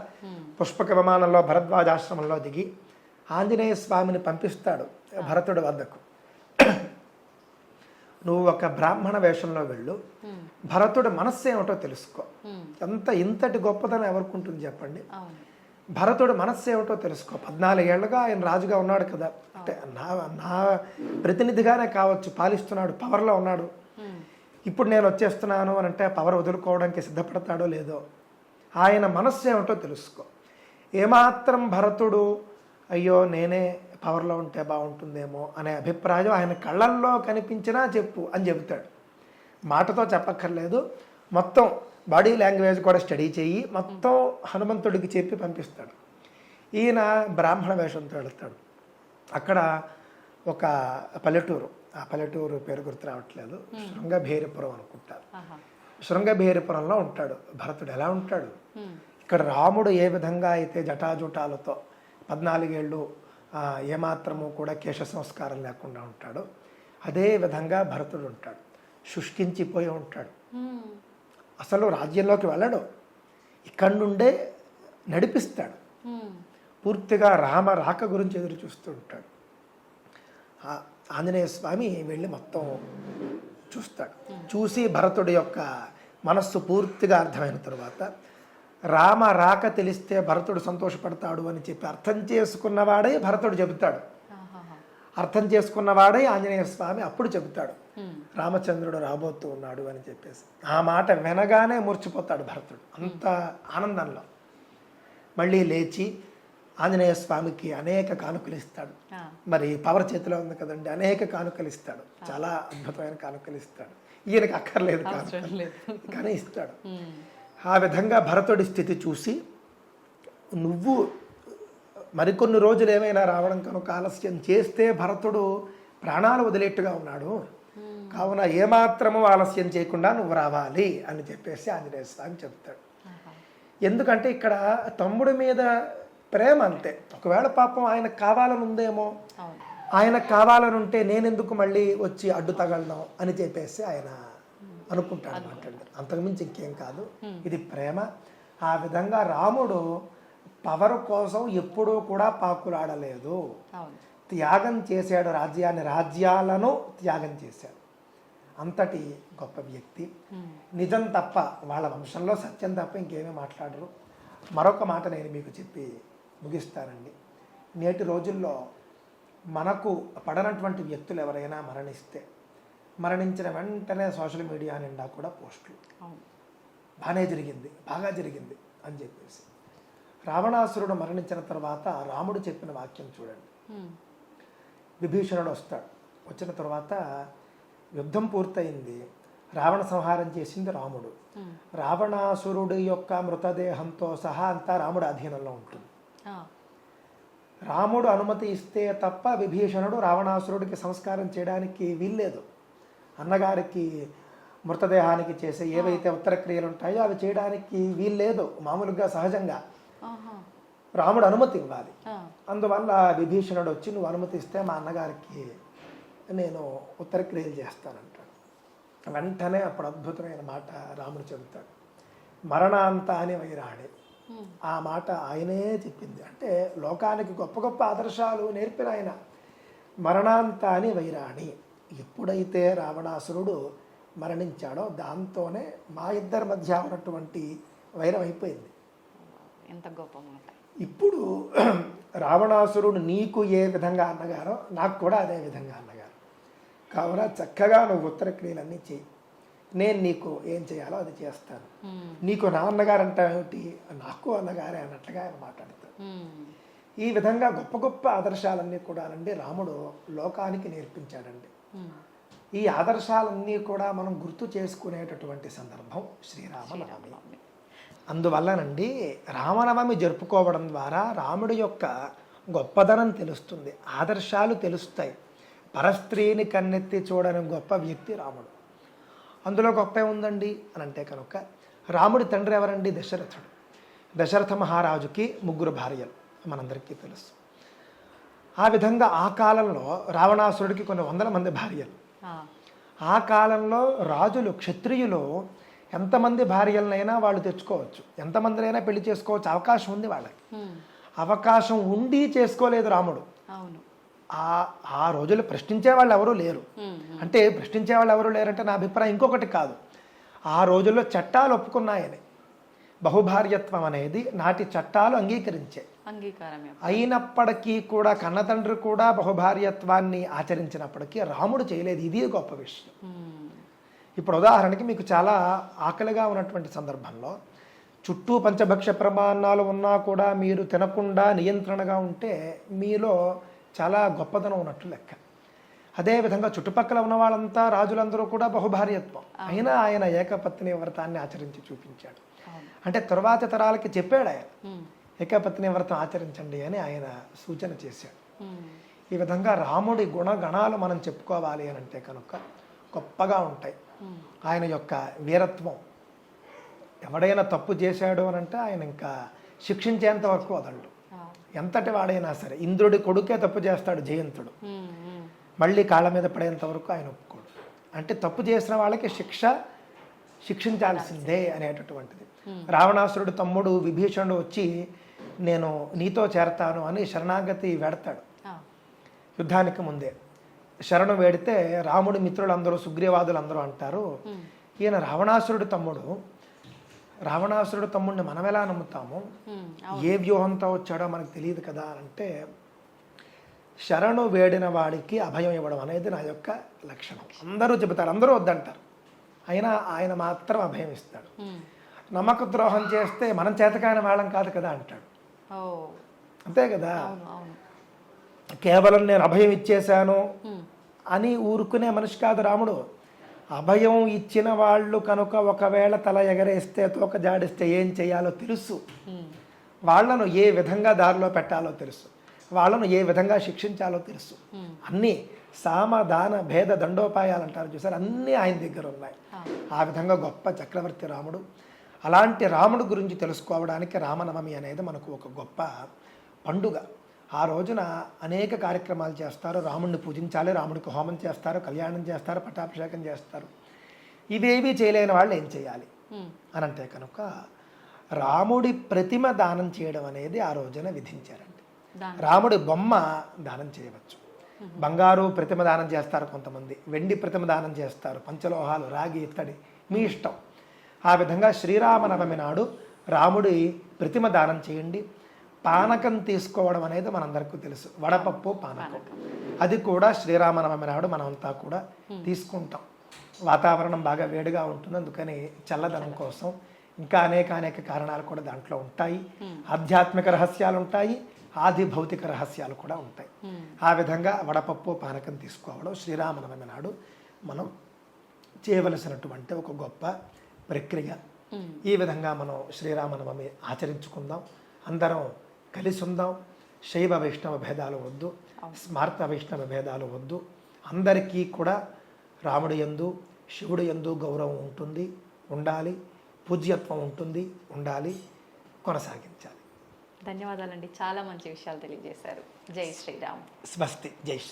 పుష్పక విమానంలో భరద్వాజాశ్రమంలో దిగి ఆంజనేయ స్వామిని పంపిస్తాడు భరతుడి వద్దకు. నువ్వు ఒక బ్రాహ్మణ వేషంలో వెళ్ళు, భరతుడి మనస్సు ఏమిటో తెలుసుకో. ఇంతటి గొప్పతనం ఎవరికి ఉంటుంది చెప్పండి? భరతుడు మనస్సు ఏమిటో తెలుసుకో. 14 ఏళ్ళుగా ఆయన రాజుగా ఉన్నాడు కదా, అంటే నా ప్రతినిధిగానే కావచ్చు, పాలిస్తున్నాడు, పవర్లో ఉన్నాడు. ఇప్పుడు నేను వచ్చేస్తున్నాను అని అంటే పవర్ వదులుకోవడానికి సిద్ధపడతాడో లేదో, ఆయన మనస్సు ఏమిటో తెలుసుకో. ఏమాత్రం భరతుడు అయ్యో నేనే పవర్లో ఉంటే బాగుంటుందేమో అనే అభిప్రాయం ఆయన కళ్ళల్లో కనిపించినా చెప్పు అని చెబుతాడు. మాటతో చెప్పక్కర్లేదు, మొత్తం బాడీ లాంగ్వేజ్ కూడా స్టడీ చేయి, మొత్తం హనుమంతుడికి చెప్పి పంపిస్తాడు. ఈయన బ్రాహ్మణ వేషంతో వెళుతాడు. అక్కడ ఒక పల్లెటూరు, ఆ పల్లెటూరు పేరు గుర్తు రావట్లేదు, శృంగభేరిపురం అనుకుంటారు. శృంగభేరిపురంలో ఉంటాడు భరతుడు. ఎలా ఉంటాడు? ఇక్కడ రాముడు ఏ విధంగా అయితే జటాజుటాలతో 14 ఏళ్ళు ఏమాత్రము కూడా కేశ సంస్కారం లేకుండా ఉంటాడో అదే విధంగా భరతుడు ఉంటాడు. శుష్కించిపోయి ఉంటాడు, అసలు రాజ్యంలోకి వెళ్ళడు, ఇక్కడి నుండే నడిపిస్తాడు. పూర్తిగా రామ రాక గురించి ఎదురు చూస్తూ ఉంటాడు. ఆంజనేయ స్వామి వెళ్ళి మొత్తం చూస్తాడు. చూసి భరతుడి యొక్క మనస్సు పూర్తిగా అర్థమైన తరువాత రామ రాక తెలిస్తే భరతుడు సంతోషపడతాడు అని చెప్పి అర్థం చేసుకున్నవాడే భరతుడు చెబుతాడు. అర్థం చేసుకున్నవాడే ఆంజనేయ స్వామి అప్పుడు చెబుతాడు, రామచంద్రుడు రాబోతూ ఉన్నాడు అని చెప్పేసి. ఆ మాట వినగానే మూర్చిపోతాడు భరతుడు, అంత ఆనందంలో. మళ్ళీ లేచి ఆంజనేయ స్వామికి అనేక కానుకలు ఇస్తాడు. మరి పవర్ చేతిలో ఉంది కదండి, అనేక కానుకలు ఇస్తాడు, చాలా అద్భుతమైన కానుకలు ఇస్తాడు. ఈయనకి అక్కర్లేదు కానుకలు, కానీ ఇస్తాడు. ఆ విధంగా భరతుడి స్థితి చూసి నువ్వు మరికొన్ని రోజులు ఏమైనా రావడం కనుక ఆలస్యం చేస్తే భరతుడు ప్రాణాలు వదిలేట్టుగా ఉన్నాడు, కావున ఏమాత్రము ఆలస్యం చేయకుండా నువ్వు రావాలి అని చెప్పేసి ఆంజనేయ స్వామి చెప్తాడు. ఎందుకంటే ఇక్కడ తమ్ముడి మీద ప్రేమ అంతే. ఒకవేళ పాపం ఆయనకు కావాలని ఉందేమో, ఆయనకు కావాలని ఉంటే నేనెందుకు మళ్ళీ వచ్చి అడ్డు తగలడం అని చెప్పేసి ఆయన అనుకుంటాడు మాట్లాడతారు. అంతకుమించి ఇంకేం కాదు, ఇది ప్రేమ. ఆ విధంగా రాముడు పవర్ కోసం ఎప్పుడూ కూడా పాకులాడలేదు, అవును. త్యాగం చేశాడు, రాజ్యాలను త్యాగం చేశాడు. అంతటి గొప్ప వ్యక్తి. నిజం తప్ప, వాళ్ళ వంశంలో సత్యం తప్ప ఇంకేమీ మాట్లాడరు. మరొక మాట నేను మీకు చెప్పి ముగిస్తానండి. నేటి రోజుల్లో మనకు పడనటువంటి వ్యక్తులు ఎవరైనా మరణిస్తే, మరణించిన వెంటనే సోషల్ మీడియా నిండా కూడా పోస్టులు, బాగా జరిగింది అని చెప్పేసి. రావణాసురుడు మరణించిన తర్వాత రాముడు చెప్పిన వాక్యం చూడండి. విభీషణుడు వస్తాడు, వచ్చిన తర్వాత యుద్ధం పూర్తయింది, రావణ సంహారం చేసింది రాముడు. రావణాసురుడి యొక్క మృతదేహంతో సహా అంతా రాముడు అధీనంలో ఉంటుంది. రాముడు అనుమతి ఇస్తే తప్ప విభీషణుడు రావణాసురుడికి సంస్కారం చేయడానికి వీల్లేదు. అన్నగారికి మృతదేహానికి చేసే ఏవైతే ఉత్తర క్రియలు ఉంటాయో అవి చేయడానికి వీల్లేదు. మామూలుగా సహజంగా రాముడు అనుమతి ఇవ్వాలి. అందువల్ల విభీషణుడు వచ్చి నువ్వు అనుమతి ఇస్తే మా అన్నగారికి నేను ఉత్తర క్రియలు చేస్తానంటాడు. వెంటనే అప్పుడు అద్భుతమైన మాట రాముడు చెబుతాడు, మరణాంత అని వైరాణి. ఆ మాట ఆయనే చెప్పింది. అంటే లోకానికి గొప్ప గొప్ప ఆదర్శాలు నేర్పిన ఆయన. మరణాంత అని వైరాణి. ఎప్పుడైతే రావణాసురుడు మరణించాడో దాంతోనే మా ఇద్దరి మధ్య ఉన్నటువంటి వైరం అయిపోయింది. ఎంత గొప్ప మాట. ఇప్పుడు రావణాసురుడు నీకు ఏ విధంగా అన్నగారో నాకు కూడా అదే విధంగా అన్నగారు. కావున చక్కగా నువ్వు ఉత్తర క్రియలన్నీ చేయి, నేను నీకు ఏం చేయాలో అది చేస్తాను. నీకు నా అన్నగారు అంటావేమిటి, నాకు అన్నగారే అన్నట్లుగా ఆయన మాట్లాడతాడు. ఈ విధంగా గొప్ప గొప్ప ఆదర్శాలన్నీ కూడా అండి రాముడు లోకానికి నేర్పించాడండి. ఈ ఆదర్శాలన్నీ కూడా మనం గుర్తు చేసుకునేటటువంటి సందర్భం శ్రీరామనవమి. అందువల్లనండి రామనవమి జరుపుకోవడం ద్వారా రాముడి యొక్క గొప్పదనం తెలుస్తుంది, ఆదర్శాలు తెలుస్తాయి. పరస్త్రీని కన్నెత్తి చూడని గొప్ప వ్యక్తి రాముడు. అందులో గొప్ప ఉందండి అని అంటే కనుక రాముడి తండ్రి ఎవరండి? దశరథుడు. దశరథ మహారాజుకి 3 భార్యలు మనందరికీ తెలుసు. ఆ విధంగా ఆ కాలంలో రావణాసురుడికి కొన్ని 100 మంది భార్యలు. ఆ కాలంలో రాజులు, క్షత్రియులు ఎంతమంది భార్యలనైనా వాళ్ళు తెచ్చుకోవచ్చు, ఎంతమందినైనా పెళ్లి చేసుకోవచ్చు, అవకాశం ఉంది వాళ్ళకి. అవకాశం ఉండి చేసుకోలేదు రాముడు. ఆ రోజులు ప్రశ్నించే వాళ్ళు ఎవరూ లేరు. అంటే ప్రశ్నించే వాళ్ళు ఎవరు లేరంటే నా అభిప్రాయం ఇంకొకటి కాదు, ఆ రోజుల్లో చట్టాలు ఒప్పుకున్నాయని. బహుభార్యత్వం అనేది నాటి చట్టాలు అంగీకరించాయి. అయినప్పటికీ కూడా కన్నతండ్రి కూడా బహుభార్యత్వాన్ని ఆచరించినప్పటికీ రాముడు చేయలేదు. ఇది గొప్ప విషయం. ఇప్పుడు ఉదాహరణకి మీకు చాలా ఆకలిగా ఉన్నటువంటి సందర్భంలో చుట్టూ పంచభక్ష ప్రమాణాలు ఉన్నా కూడా మీరు తినకుండా నియంత్రణగా ఉంటే మీలో చాలా గొప్పదనం ఉన్నట్టు లెక్క. అదేవిధంగా చుట్టుపక్కల ఉన్న వాళ్ళంతా రాజులందరూ కూడా బహుభార్యత్వం, అయినా ఆయన ఏకపత్ని వ్రతాన్ని ఆచరించి చూపించాడు. అంటే తరువాతి తరాలకి చెప్పాడు ఆయన, ఏకపత్ని వ్రతం ఆచరించండి అని ఆయన సూచన చేశాడు. ఈ విధంగా రాముడి గుణగణాలు మనం చెప్పుకోవాలి అని అంటే కనుక గొప్పగా ఉంటాయి. ఆయన యొక్క వీరత్వం, ఎవడైనా తప్పు చేశాడు అని అంటే ఆయన ఇంకా శిక్షించేంత వరకు వదలడు. ఎంతటి వాడైనా సరే, ఇంద్రుడి కొడుకే తప్పు చేస్తాడు జయంతుడు, మళ్ళీ కాళ్ళ మీద పడేంత వరకు ఆయన ఒప్పుకోడు. అంటే తప్పు చేసిన వాళ్ళకి శిక్షించాల్సిందే అనేటటువంటిది. రావణాసురుడు తమ్ముడు విభీషణుడు వచ్చి నేను నీతో చేరతాను అని శరణాగతి వేడతాడు. యుద్ధానికి ముందే శరణు వేడితే రాముడి మిత్రులందరూ, సుగ్రీవాదులందరూ అంటారు, ఈయన రావణాసురుడు తమ్ముడిని మనం ఎలా నమ్ముతాము, ఏ వ్యూహంతో వచ్చాడో మనకు తెలియదు కదా అంటే, శరణు వేడిన వాడికి అభయం ఇవ్వడం అనేది నా యొక్క లక్షణం. అందరూ చెబుతారు, అందరూ వద్దంటారు, అయినా ఆయన మాత్రం అభయం ఇస్తాడు. నమ్మక ద్రోహం చేస్తే మనం చేతకాయన వాళ్ళం కాదు కదా అంటాడు. అంతే కదా, కేవలం నేను అభయం ఇచ్చేశాను అని ఊరుకునే మనిషి కాదు రాముడు. అభయం ఇచ్చిన వాళ్ళు కనుక ఒకవేళ తల ఎగరేస్తే, తోక జాడిస్తే ఏం చేయాలో తెలుసు, వాళ్లను ఏ విధంగా దారిలో పెట్టాలో తెలుసు, వాళ్ళను ఏ విధంగా శిక్షించాలో తెలుసు. అన్నీ సామదాన భేద దండోపాయాలు అంటారు చూసారు, అన్నీ ఆయన దగ్గర ఉన్నాయి. ఆ విధంగా గొప్ప చక్రవర్తి రాముడు. అలాంటి రాముడు గురించి తెలుసుకోవడానికి రామనవమి అనేది మనకు ఒక గొప్ప పండుగ. ఆ రోజున అనేక కార్యక్రమాలు చేస్తారు. రాముడిని పూజించాలి, రాముడికి హోమం చేస్తారు, కళ్యాణం చేస్తారు, పట్టాభిషేకం చేస్తారు. ఇవేవి చేయలేని వాళ్ళు ఏం చేయాలి అని అంటే కనుక రాముడి ప్రతిమ దానం చేయడం అనేది ఆ రోజున విధించారండి. రాముడి బొమ్మ దానం చేయవచ్చు. బంగారు ప్రతిమ దానం చేస్తారు కొంతమంది, వెండి ప్రతిమ దానం చేస్తారు, పంచలోహాలు, రాగి, ఇత్తడి, మీ ఇష్టం. ఆ విధంగా శ్రీరామనవమి నాడు రాముడి ప్రతిమ దానం చేయండి. పానకం తీసుకోవడం అనేది మనందరికీ తెలుసు, వడపప్పు పానకం. అది కూడా శ్రీరామనవమి నాడు మనమంతా కూడా తీసుకుంటాం. వాతావరణం బాగా వేడిగా ఉంటుంది, అందుకని చల్లదనం కోసం. ఇంకా అనేక కారణాలు కూడా దాంట్లో ఉంటాయి. ఆధ్యాత్మిక రహస్యాలు ఉంటాయి, ఆది భౌతిక రహస్యాలు కూడా ఉంటాయి. ఆ విధంగా వడపప్పు పానకం తీసుకోవడం శ్రీరామనవమి నాడు మనం చేయవలసినటువంటి ఒక గొప్ప ప్రక్రియ. ఈ విధంగా మనం శ్రీరామనవమి ఆచరించుకుందాం, అందరం కలిసి ఉందాం. శైవ వైష్ణవ భేదాలు వద్దు, స్మార్త వైష్ణవ భేదాలు వద్దు. అందరికీ కూడా రాముడి యందు, శివుడి యందు గౌరవం ఉంటుంది, ఉండాలి. పూజ్యత్వం ఉంటుంది, ఉండాలి, కొనసాగించాలి. ధన్యవాదాలండి, చాలా మంచి విషయాలు తెలియజేశారు. జై శ్రీరామ్. స్వస్తి. జై శ్రీ